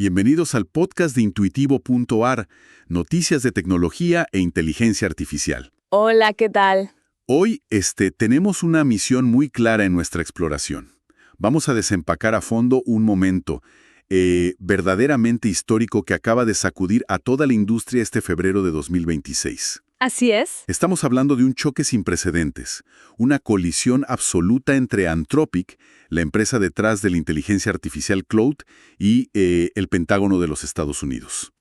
Bienvenidos al podcast de Intuitivo.ar, noticias de tecnología e inteligencia artificial. Hola, ¿qué tal? Hoy, tenemos una misión muy clara en nuestra exploración. Vamos a desempacar a fondo un momento verdaderamente histórico que acaba de sacudir a toda la industria este febrero de 2026. Así es. Estamos hablando de un choque sin precedentes, una colisión absoluta entre Anthropic, la empresa detrás de la inteligencia artificial Claude, y el Pentágono de los Estados Unidos.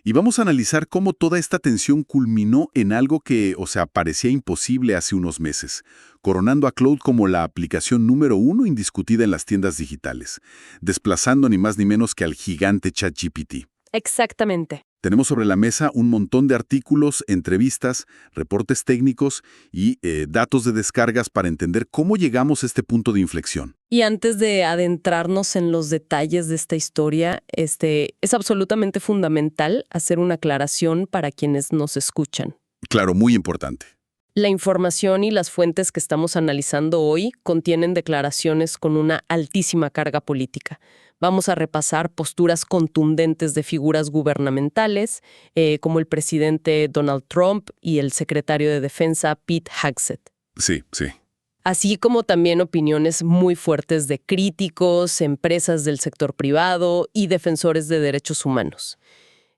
Y vamos a analizar cómo toda esta tensión culminó en algo que, parecía imposible hace unos meses, coronando a Claude como la aplicación número 1 indiscutida en las tiendas digitales, desplazando ni más ni menos que al gigante ChatGPT. Exactamente. Tenemos sobre la mesa un montón de artículos, entrevistas, reportes técnicos y datos de descargas para entender cómo llegamos a este punto de inflexión. Y antes de adentrarnos en los detalles de esta historia, es absolutamente fundamental hacer una aclaración para quienes nos escuchan. Claro, muy importante. La información y las fuentes que estamos analizando hoy contienen declaraciones con una altísima carga política. Vamos a repasar posturas contundentes de figuras gubernamentales, como el presidente Donald Trump y el secretario de Defensa Pete Hegseth. Sí. Así como también opiniones muy fuertes de críticos, empresas del sector privado y defensores de derechos humanos.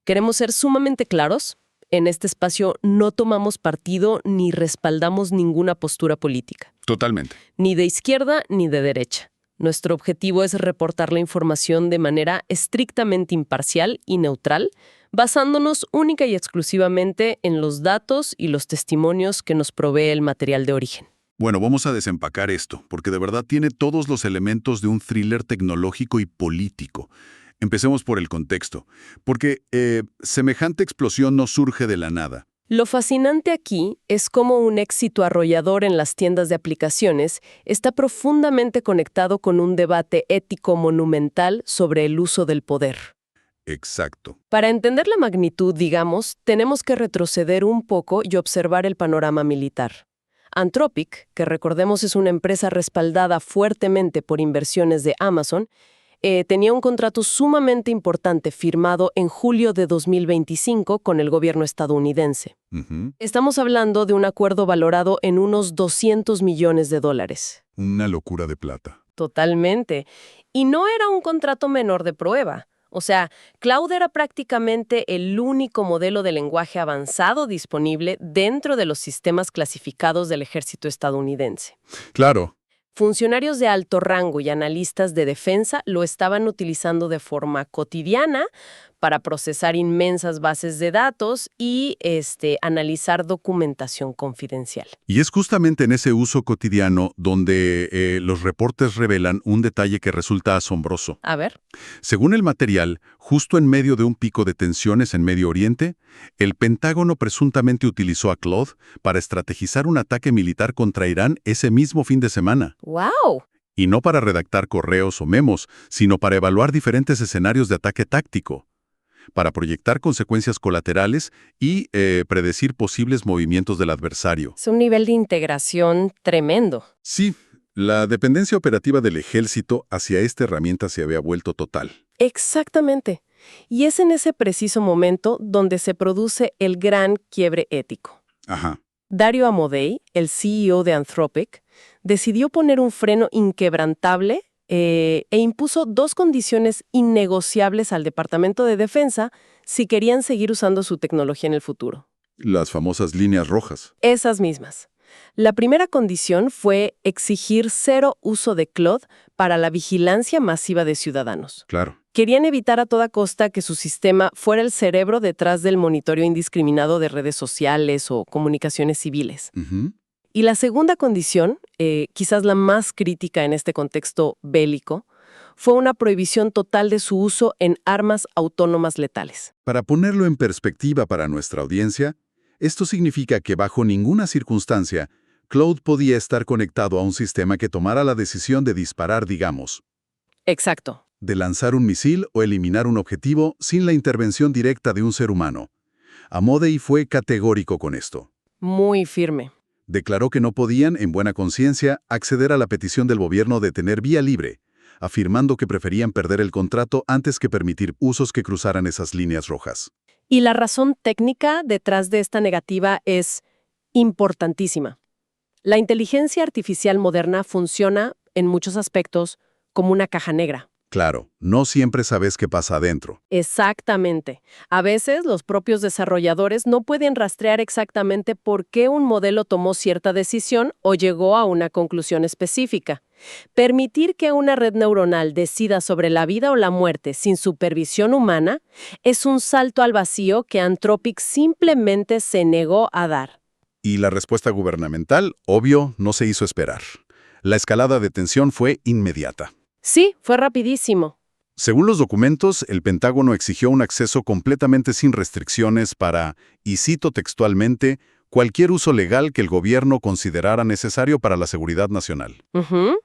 Queremos ser sumamente claros. En este espacio no tomamos partido ni respaldamos ninguna postura política. Totalmente. Ni de izquierda ni de derecha. Nuestro objetivo es reportar la información de manera estrictamente imparcial y neutral, basándonos única y exclusivamente en los datos y los testimonios que nos provee el material de origen. Bueno, vamos a desempacar esto, porque de verdad tiene todos los elementos de un thriller tecnológico y político. Empecemos por el contexto, porque semejante explosión no surge de la nada. Lo fascinante aquí es cómo un éxito arrollador en las tiendas de aplicaciones está profundamente conectado con un debate ético monumental sobre el uso del poder. Exacto. Para entender la magnitud, digamos, tenemos que retroceder un poco y observar el panorama militar. Anthropic, que recordemos es una empresa respaldada fuertemente por inversiones de Amazon, tenía un contrato sumamente importante firmado en julio de 2025 con el gobierno estadounidense. Estamos hablando de un acuerdo valorado en unos $200 millones. Una locura de plata. Totalmente. Y no era un contrato menor de prueba. Claude era prácticamente el único modelo de lenguaje avanzado disponible dentro de los sistemas clasificados del ejército estadounidense. Claro. Funcionarios de alto rango y analistas de defensa lo estaban utilizando de forma cotidiana para procesar inmensas bases de datos y analizar documentación confidencial. Y es justamente en ese uso cotidiano donde los reportes revelan un detalle que resulta asombroso. A ver. Según el material, justo en medio de un pico de tensiones en Medio Oriente, el Pentágono presuntamente utilizó a Claude para estrategizar un ataque militar contra Irán ese mismo fin de semana. ¡Wow! Y no para redactar correos o memos, sino para evaluar diferentes escenarios de ataque táctico, para proyectar consecuencias colaterales y predecir posibles movimientos del adversario. Es un nivel de integración tremendo. Sí, la dependencia operativa del ejército hacia esta herramienta se había vuelto total. Exactamente. Y es en ese preciso momento donde se produce el gran quiebre ético. Ajá. Dario Amodei, el CEO de Anthropic, decidió poner un freno inquebrantable e impuso 2 condiciones innegociables al Departamento de Defensa si querían seguir usando su tecnología en el futuro. Las famosas líneas rojas. Esas mismas. La primera condición fue exigir 0 uso de Claude para la vigilancia masiva de ciudadanos. Claro. Querían evitar a toda costa que su sistema fuera el cerebro detrás del monitoreo indiscriminado de redes sociales o comunicaciones civiles. Y la segunda condición, quizás la más crítica en este contexto bélico, fue una prohibición total de su uso en armas autónomas letales. Para ponerlo en perspectiva para nuestra audiencia, esto significa que bajo ninguna circunstancia, Claude podía estar conectado a un sistema que tomara la decisión de disparar, digamos. Exacto. De lanzar un misil o eliminar un objetivo sin la intervención directa de un ser humano. Amodei fue categórico con esto. Muy firme. Declaró que no podían, en buena conciencia, acceder a la petición del gobierno de tener vía libre, afirmando que preferían perder el contrato antes que permitir usos que cruzaran esas líneas rojas. Y la razón técnica detrás de esta negativa es importantísima. La inteligencia artificial moderna funciona, en muchos aspectos, como una caja negra. Claro, no siempre sabes qué pasa adentro. Exactamente. A veces los propios desarrolladores no pueden rastrear exactamente por qué un modelo tomó cierta decisión o llegó a una conclusión específica. Permitir que una red neuronal decida sobre la vida o la muerte sin supervisión humana es un salto al vacío que Anthropic simplemente se negó a dar. Y la respuesta gubernamental, obvio, no se hizo esperar. La escalada de tensión fue inmediata. Sí, fue rapidísimo. Según los documentos, el Pentágono exigió un acceso completamente sin restricciones para, y cito textualmente, cualquier uso legal que el gobierno considerara necesario para la seguridad nacional. Ujú.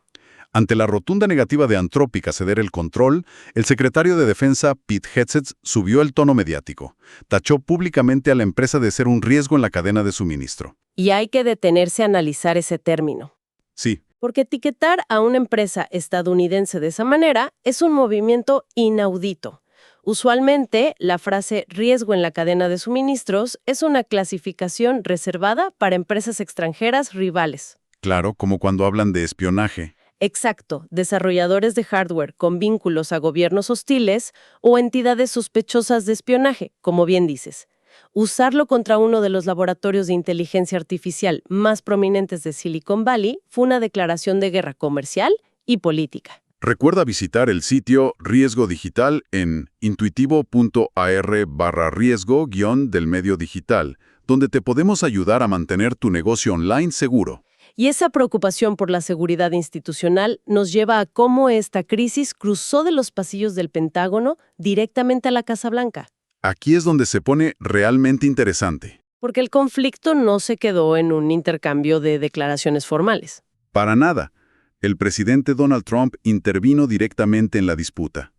Ante la rotunda negativa de Anthropic a ceder el control, el secretario de Defensa, Pete Hegseth, subió el tono mediático. Tachó públicamente a la empresa de ser un riesgo en la cadena de suministro. Y hay que detenerse a analizar ese término. Sí, Porque etiquetar a una empresa estadounidense de esa manera es un movimiento inaudito. Usualmente, la frase riesgo en la cadena de suministros es una clasificación reservada para empresas extranjeras rivales. claro, como cuando hablan de espionaje. Exacto, desarrolladores de hardware con vínculos a gobiernos hostiles o entidades sospechosas de espionaje, como bien dices. Usarlo contra uno de los laboratorios de inteligencia artificial más prominentes de Silicon Valley fue una declaración de guerra comercial y política. Recuerda visitar el sitio Riesgo Digital en intuitivo.ar/riesgo-del medio digital, donde te podemos ayudar a mantener tu negocio online seguro. Y esa preocupación por la seguridad institucional nos lleva a cómo esta crisis cruzó de los pasillos del Pentágono directamente a la Casa Blanca. Aquí es donde se pone realmente interesante. Porque el conflicto no se quedó en un intercambio de declaraciones formales. Para nada. El presidente Donald Trump intervino directamente en la disputa.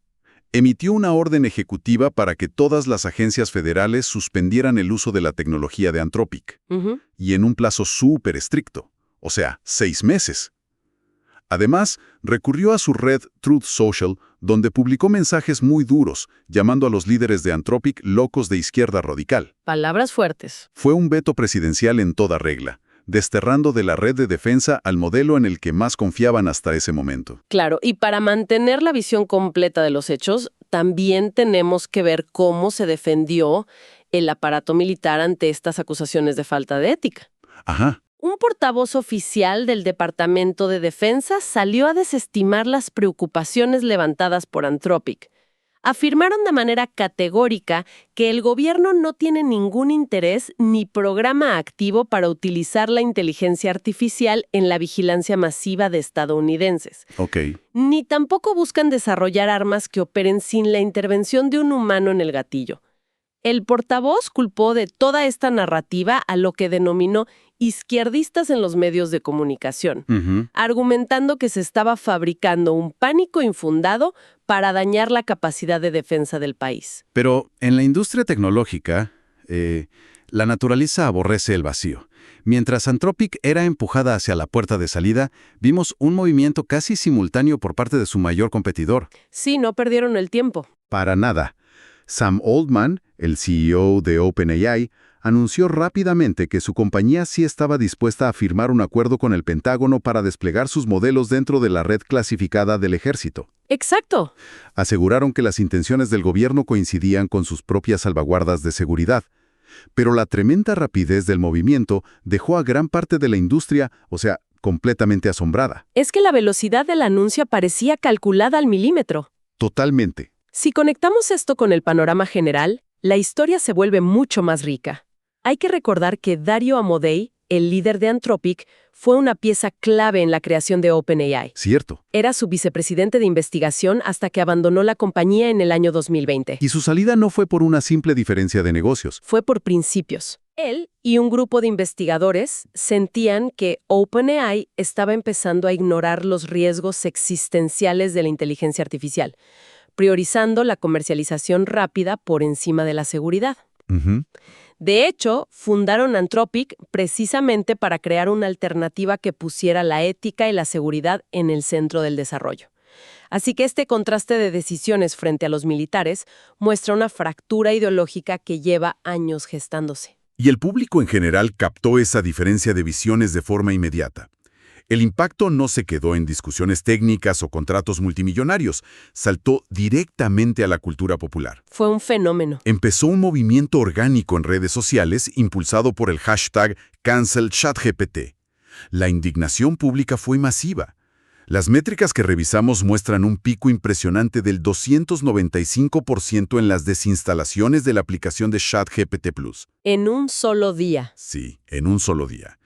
Emitió una orden ejecutiva para que todas las agencias federales suspendieran el uso de la tecnología de Anthropic, Ujú. y en un plazo súper estricto, o sea, 6 meses. Además, recurrió a su red Truth Social, donde publicó mensajes muy duros, llamando a los líderes de Anthropic locos de izquierda radical. Palabras fuertes. Fue un veto presidencial en toda regla, desterrando de la red de defensa al modelo en el que más confiaban hasta ese momento. Claro, y para mantener la visión completa de los hechos, también tenemos que ver cómo se defendió el aparato militar ante estas acusaciones de falta de ética. Ajá. Un portavoz oficial del Departamento de Defensa salió a desestimar las preocupaciones levantadas por Anthropic. Afirmaron de manera categórica que el gobierno no tiene ningún interés ni programa activo para utilizar la inteligencia artificial en la vigilancia masiva de estadounidenses. Ok. Ni tampoco buscan desarrollar armas que operen sin la intervención de un humano en el gatillo. El portavoz culpó de toda esta narrativa a lo que denominó izquierdistas en los medios de comunicación, argumentando que se estaba fabricando un pánico infundado para dañar la capacidad de defensa del país. Pero en la industria tecnológica, la naturaleza aborrece el vacío. Mientras Anthropic era empujada hacia la puerta de salida, vimos un movimiento casi simultáneo por parte de su mayor competidor. Sí, no perdieron el tiempo. Para nada. Sam Altman, el CEO de OpenAI, anunció rápidamente que su compañía sí estaba dispuesta a firmar un acuerdo con el Pentágono para desplegar sus modelos dentro de la red clasificada del ejército. Exacto. Aseguraron que las intenciones del gobierno coincidían con sus propias salvaguardas de seguridad. Pero la tremenda rapidez del movimiento dejó a gran parte de la industria, completamente asombrada. Es que la velocidad del anuncio parecía calculada al milímetro. Totalmente. Si conectamos esto con el panorama general, la historia se vuelve mucho más rica. Hay que recordar que Dario Amodei, el líder de Anthropic, fue una pieza clave en la creación de OpenAI. Cierto. Era su vicepresidente de investigación hasta que abandonó la compañía en el año 2020. Y su salida no fue por una simple diferencia de negocios. Fue por principios. Él y un grupo de investigadores sentían que OpenAI estaba empezando a ignorar los riesgos existenciales de la inteligencia artificial, priorizando la comercialización rápida por encima de la seguridad. De hecho, fundaron Anthropic precisamente para crear una alternativa que pusiera la ética y la seguridad en el centro del desarrollo. Así que este contraste de decisiones frente a los militares muestra una fractura ideológica que lleva años gestándose. Y el público en general captó esa diferencia de visiones de forma inmediata. El impacto no se quedó en discusiones técnicas o contratos multimillonarios, saltó directamente a la cultura popular. Fue un fenómeno. Empezó un movimiento orgánico en redes sociales impulsado por el hashtag #CancelChatGPT. La indignación pública fue masiva. Las métricas que revisamos muestran un pico impresionante del 295% en las desinstalaciones de la aplicación de ChatGPT Plus. En un solo día. Sí, en un solo día.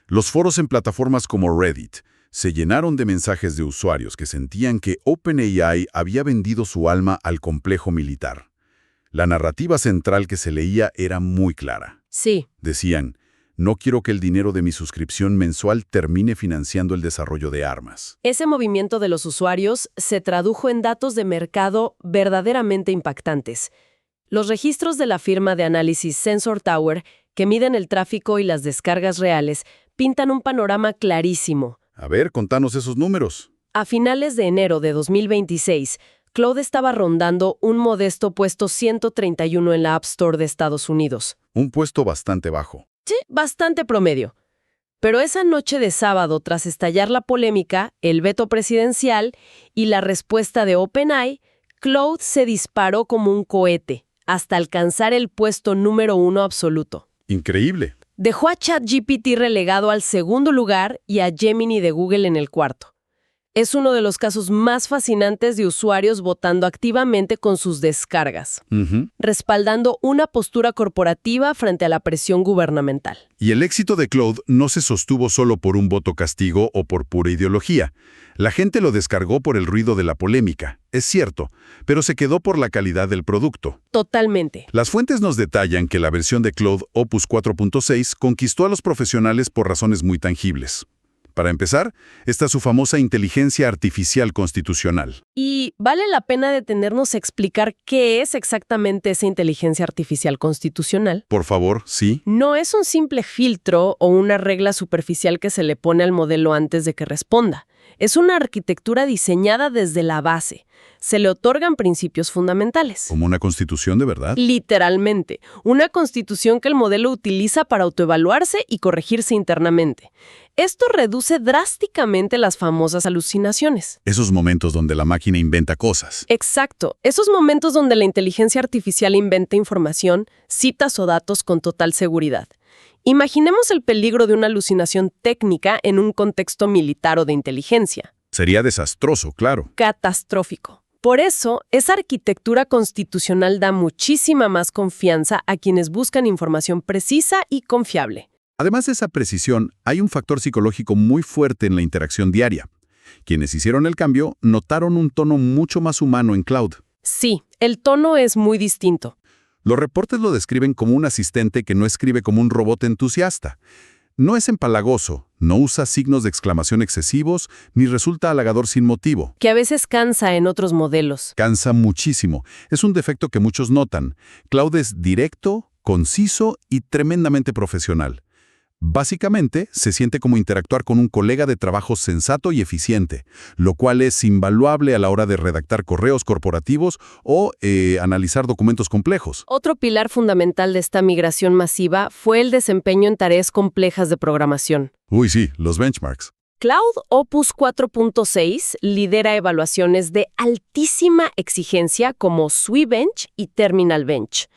Los foros en plataformas como Reddit se llenaron de mensajes de usuarios que sentían que OpenAI había vendido su alma al complejo militar. La narrativa central que se leía era muy clara. Sí. Decían, no quiero que el dinero de mi suscripción mensual termine financiando el desarrollo de armas. Ese movimiento de los usuarios se tradujo en datos de mercado verdaderamente impactantes. Los registros de la firma de análisis Sensor Tower, que miden el tráfico y las descargas reales, pintan un panorama clarísimo. A ver, contanos esos números. A finales de enero de 2026, Claude estaba rondando un modesto puesto 131 en la App Store de Estados Unidos. Un puesto bastante bajo. Sí, bastante promedio. Pero esa noche de sábado, tras estallar la polémica, el veto presidencial y la respuesta de OpenAI, Claude se disparó como un cohete, hasta alcanzar el puesto número 1 absoluto. Increíble. Dejó a ChatGPT relegado al segundo lugar y a Gemini de Google en el cuarto. Es uno de los casos más fascinantes de usuarios votando activamente con sus descargas, respaldando una postura corporativa frente a la presión gubernamental. Y el éxito de Claude no se sostuvo solo por un voto castigo o por pura ideología. La gente lo descargó por el ruido de la polémica, es cierto, pero se quedó por la calidad del producto. Totalmente. Las fuentes nos detallan que la versión de Claude Opus 4.6 conquistó a los profesionales por razones muy tangibles. Para empezar, está su famosa inteligencia artificial constitucional. Y vale la pena detenernos a explicar qué es exactamente esa inteligencia artificial constitucional. Por favor, sí. No es un simple filtro o una regla superficial que se le pone al modelo antes de que responda. Es una arquitectura diseñada desde la base. Se le otorgan principios fundamentales. ¿Como una constitución de verdad? Literalmente, una constitución que el modelo utiliza para autoevaluarse y corregirse internamente. Esto reduce drásticamente las famosas alucinaciones. Esos momentos donde la máquina inventa cosas. Exacto, esos momentos donde la inteligencia artificial inventa información, citas o datos con total seguridad. Imaginemos el peligro de una alucinación técnica en un contexto militar o de inteligencia. Sería desastroso, claro. Catastrófico. Por eso, esa arquitectura constitucional da muchísima más confianza a quienes buscan información precisa y confiable. Además de esa precisión, hay un factor psicológico muy fuerte en la interacción diaria. Quienes hicieron el cambio notaron un tono mucho más humano en Claude. Sí, el tono es muy distinto. Los reportes lo describen como un asistente que no escribe como un robot entusiasta. No es empalagoso, no usa signos de exclamación excesivos, ni resulta halagador sin motivo. Que a veces cansa en otros modelos. Cansa muchísimo. Es un defecto que muchos notan. Claude es directo, conciso y tremendamente profesional. Básicamente, se siente como interactuar con un colega de trabajo sensato y eficiente, lo cual es invaluable a la hora de redactar correos corporativos o analizar documentos complejos. Otro pilar fundamental de esta migración masiva fue el desempeño en tareas complejas de programación. Uy, sí, los benchmarks. Claude Opus 4.6 lidera evaluaciones de altísima exigencia como SwiBench y Terminal Bench.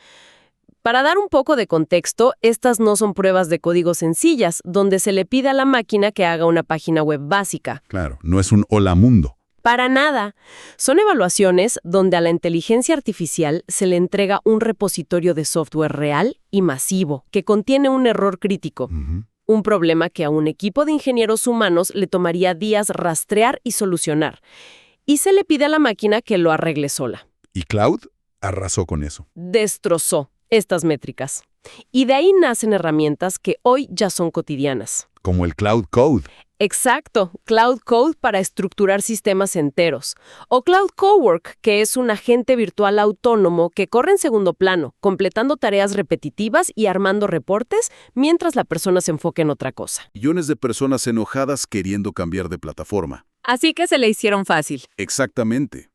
Para dar un poco de contexto, estas no son pruebas de código sencillas, donde se le pide a la máquina que haga una página web básica. Claro, no es un hola mundo. Para nada. Son evaluaciones donde a la inteligencia artificial se le entrega un repositorio de software real y masivo, que contiene un error crítico. Un problema que a un equipo de ingenieros humanos le tomaría días rastrear y solucionar. Y se le pide a la máquina que lo arregle sola. Y Claude arrasó con eso. Destrozó estas métricas. Y de ahí nacen herramientas que hoy ya son cotidianas. Como el Cloud Code. Exacto, Cloud Code para estructurar sistemas enteros. O Cloud Cowork, que es un agente virtual autónomo que corre en segundo plano, completando tareas repetitivas y armando reportes mientras la persona se enfoca en otra cosa. Millones de personas enojadas queriendo cambiar de plataforma. Así que se le hicieron fácil. Exactamente.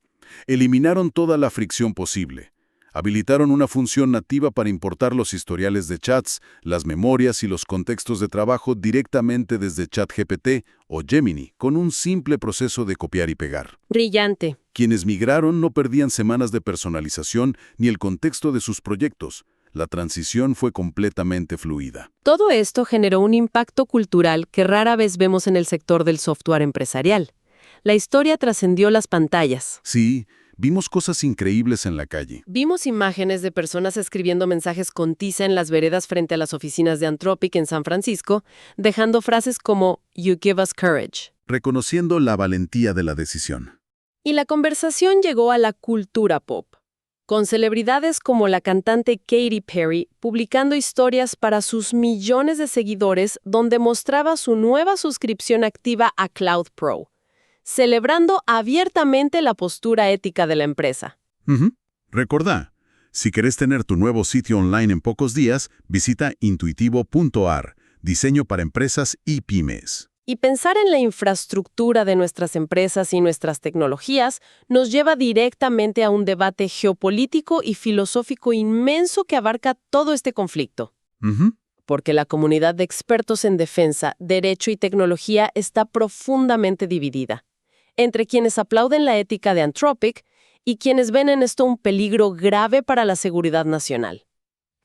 Eliminaron toda la fricción posible. Habilitaron una función nativa para importar los historiales de chats, las memorias y los contextos de trabajo directamente desde ChatGPT o Gemini, con un simple proceso de copiar y pegar. Brillante. Quienes migraron no perdían semanas de personalización ni el contexto de sus proyectos. La transición fue completamente fluida. Todo esto generó un impacto cultural que rara vez vemos en el sector del software empresarial. La historia trascendió las pantallas. Sí, vimos cosas increíbles en la calle. Vimos imágenes de personas escribiendo mensajes con tiza en las veredas frente a las oficinas de Anthropic en San Francisco, dejando frases como "You give us courage". Reconociendo la valentía de la decisión. Y la conversación llegó a la cultura pop, con celebridades como la cantante Katy Perry publicando historias para sus millones de seguidores donde mostraba su nueva suscripción activa a Cloud Pro, celebrando abiertamente la postura ética de la empresa. Recordá, si querés tener tu nuevo sitio online en pocos días, visita intuitivo.ar, diseño para empresas y pymes. Y pensar en la infraestructura de nuestras empresas y nuestras tecnologías nos lleva directamente a un debate geopolítico y filosófico inmenso que abarca todo este conflicto. Porque la comunidad de expertos en defensa, derecho y tecnología está profundamente dividida, entre quienes aplauden la ética de Anthropic y quienes ven en esto un peligro grave para la seguridad nacional.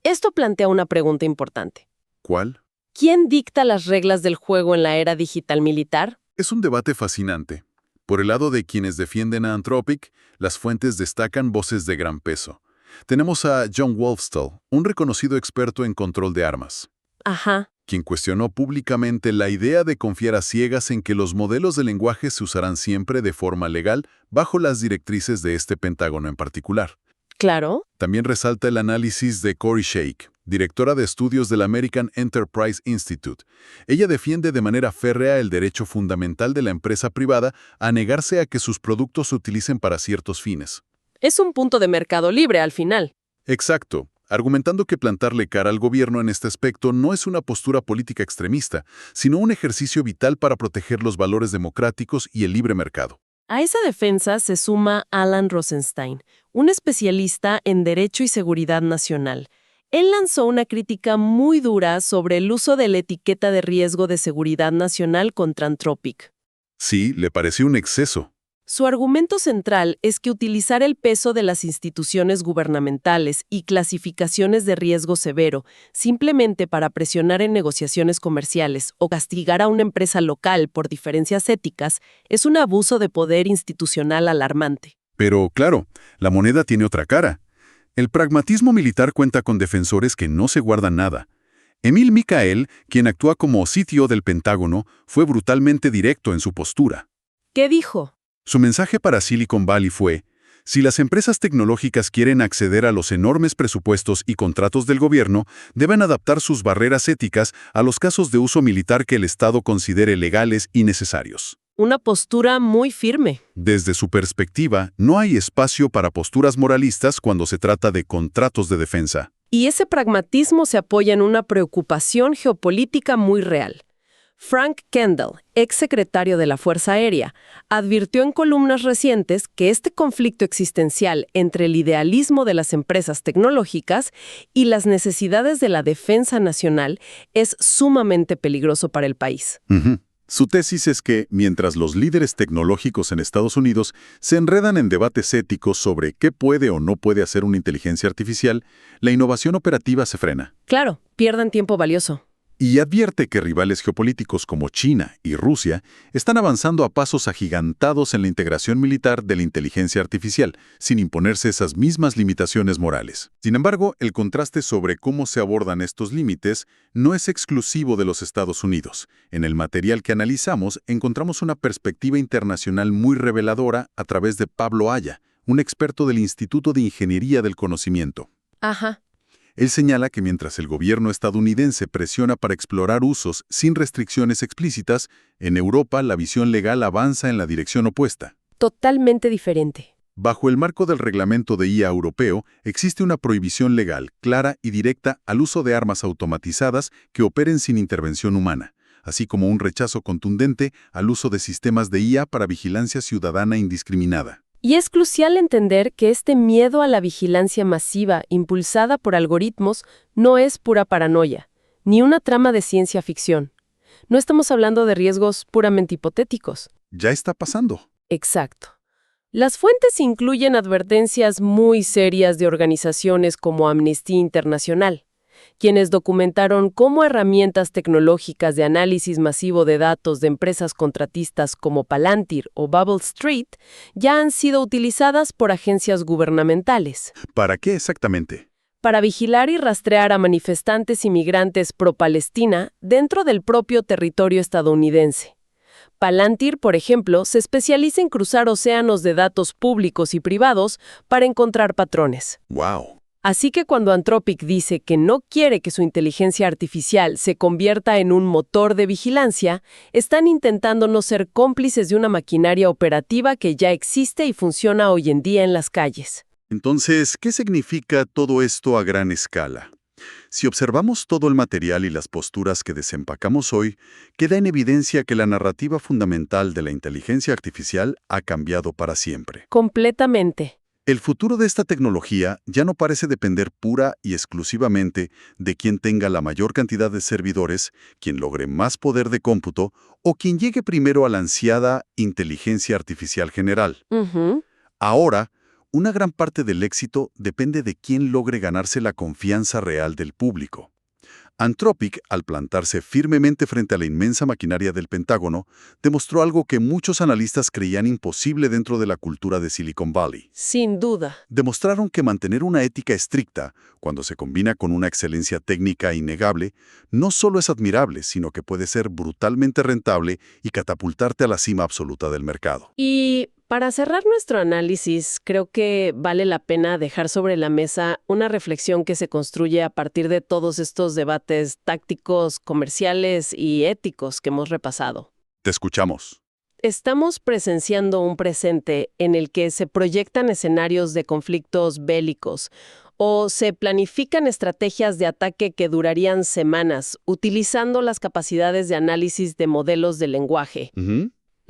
Esto plantea una pregunta importante. ¿Cuál? ¿Quién dicta las reglas del juego en la era digital militar? Es un debate fascinante. Por el lado de quienes defienden a Anthropic, las fuentes destacan voces de gran peso. Tenemos a John Wolfstall, un reconocido experto en control de armas. Quien cuestionó públicamente la idea de confiar a ciegas en que los modelos de lenguaje se usarán siempre de forma legal bajo las directrices de este Pentágono en particular. Claro. También resalta el análisis de Corey Sheik, directora de estudios del American Enterprise Institute. Ella defiende de manera férrea el derecho fundamental de la empresa privada a negarse a que sus productos se utilicen para ciertos fines. Es un punto de mercado libre al final. Exacto, argumentando que plantarle cara al gobierno en este aspecto no es una postura política extremista, sino un ejercicio vital para proteger los valores democráticos y el libre mercado. A esa defensa se suma Alan Rosenstein, un especialista en Derecho y Seguridad Nacional. Él lanzó una crítica muy dura sobre el uso de la etiqueta de riesgo de seguridad nacional contra Anthropic. Sí, le pareció un exceso. Su argumento central es que utilizar el peso de las instituciones gubernamentales y clasificaciones de riesgo severo simplemente para presionar en negociaciones comerciales o castigar a una empresa local por diferencias éticas es un abuso de poder institucional alarmante. Pero, claro, la moneda tiene otra cara. El pragmatismo militar cuenta con defensores que no se guardan nada. Emil Mikael, quien actúa como CTO del Pentágono, fue brutalmente directo en su postura. ¿Qué dijo? Su mensaje para Silicon Valley fue: si las empresas tecnológicas quieren acceder a los enormes presupuestos y contratos del gobierno, deben adaptar sus barreras éticas a los casos de uso militar que el Estado considere legales y necesarios. Una postura muy firme. Desde su perspectiva, no hay espacio para posturas moralistas cuando se trata de contratos de defensa. Y ese pragmatismo se apoya en una preocupación geopolítica muy real. Frank Kendall, exsecretario de la Fuerza Aérea, advirtió en columnas recientes que este conflicto existencial entre el idealismo de las empresas tecnológicas y las necesidades de la defensa nacional es sumamente peligroso para el país. Su tesis es que, mientras los líderes tecnológicos en Estados Unidos se enredan en debates éticos sobre qué puede o no puede hacer una inteligencia artificial, la innovación operativa se frena. Claro, pierden tiempo valioso. Y advierte que rivales geopolíticos como China y Rusia están avanzando a pasos agigantados en la integración militar de la inteligencia artificial, sin imponerse esas mismas limitaciones morales. Sin embargo, el contraste sobre cómo se abordan estos límites no es exclusivo de los Estados Unidos. En el material que analizamos encontramos una perspectiva internacional muy reveladora a través de Pablo Haya, un experto del Instituto de Ingeniería del Conocimiento. Él señala que mientras el gobierno estadounidense presiona para explorar usos sin restricciones explícitas, en Europa la visión legal avanza en la dirección opuesta. Totalmente diferente. Bajo el marco del reglamento de IA europeo, existe una prohibición legal, clara y directa al uso de armas automatizadas que operen sin intervención humana, así como un rechazo contundente al uso de sistemas de IA para vigilancia ciudadana indiscriminada. Y es crucial entender que este miedo a la vigilancia masiva impulsada por algoritmos no es pura paranoia, ni una trama de ciencia ficción. No estamos hablando de riesgos puramente hipotéticos. Ya está pasando. Exacto. Las fuentes incluyen advertencias muy serias de organizaciones como Amnistía Internacional, quienes documentaron cómo herramientas tecnológicas de análisis masivo de datos de empresas contratistas como Palantir o Bubble Street ya han sido utilizadas por agencias gubernamentales ¿Para qué exactamente? para vigilar y rastrear a manifestantes y migrantes pro-Palestina dentro del propio territorio estadounidense. Palantir, por ejemplo, se especializa en cruzar océanos de datos públicos y privados para encontrar patrones. ¡Wow! Así que cuando Anthropic dice que no quiere que su inteligencia artificial se convierta en un motor de vigilancia, están intentando no ser cómplices de una maquinaria operativa que ya existe y funciona hoy en día en las calles. Entonces, ¿qué significa todo esto a gran escala? Si observamos todo el material y las posturas que desempacamos hoy, queda en evidencia que la narrativa fundamental de la inteligencia artificial ha cambiado para siempre. Completamente. El futuro de esta tecnología ya no parece depender pura y exclusivamente de quien tenga la mayor cantidad de servidores, quien logre más poder de cómputo o quien llegue primero a la ansiada inteligencia artificial general. Ahora, una gran parte del éxito depende de quién logre ganarse la confianza real del público. Anthropic, al plantarse firmemente frente a la inmensa maquinaria del Pentágono, demostró algo que muchos analistas creían imposible dentro de la cultura de Silicon Valley. Sin duda. Demostraron que mantener una ética estricta, cuando se combina con una excelencia técnica innegable, no solo es admirable, sino que puede ser brutalmente rentable y catapultarte a la cima absoluta del mercado. Y para cerrar nuestro análisis, creo que vale la pena dejar sobre la mesa una reflexión que se construye a partir de todos estos debates tácticos, comerciales y éticos que hemos repasado. Te escuchamos. Estamos presenciando un presente en el que se proyectan escenarios de conflictos bélicos o se planifican estrategias de ataque que durarían semanas, utilizando las capacidades de análisis de modelos de lenguaje.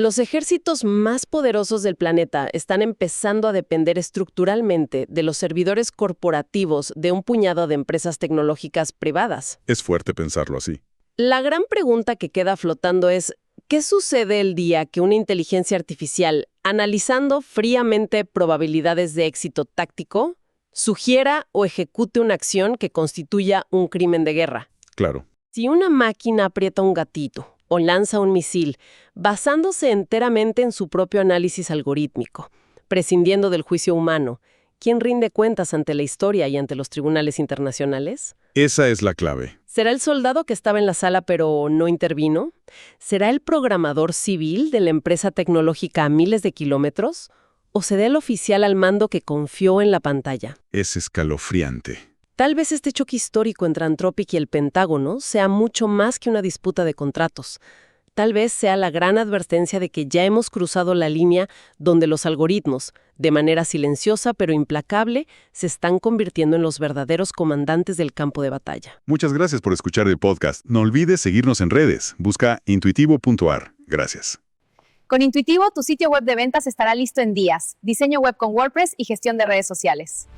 Los ejércitos más poderosos del planeta están empezando a depender estructuralmente de los servidores corporativos de un puñado de empresas tecnológicas privadas. Es fuerte pensarlo así. La gran pregunta que queda flotando es, ¿qué sucede el día que una inteligencia artificial, analizando fríamente probabilidades de éxito táctico, sugiera o ejecute una acción que constituya un crimen de guerra? Claro. Si una máquina aprieta un gatito o lanza un misil, basándose enteramente en su propio análisis algorítmico, prescindiendo del juicio humano, ¿quién rinde cuentas ante la historia y ante los tribunales internacionales? Esa es la clave. ¿Será el soldado que estaba en la sala pero no intervino? ¿Será el programador civil de la empresa tecnológica a miles de kilómetros? ¿O será el oficial al mando que confió en la pantalla? Es escalofriante. Tal vez este choque histórico entre Anthropic y el Pentágono sea mucho más que una disputa de contratos. Tal vez sea la gran advertencia de que ya hemos cruzado la línea donde los algoritmos, de manera silenciosa pero implacable, se están convirtiendo en los verdaderos comandantes del campo de batalla. Muchas gracias por escuchar el podcast. No olvides seguirnos en redes. Busca intuitivo.ar. Gracias. Con Intuitivo, tu sitio web de ventas estará listo en días. Diseño web con WordPress y gestión de redes sociales.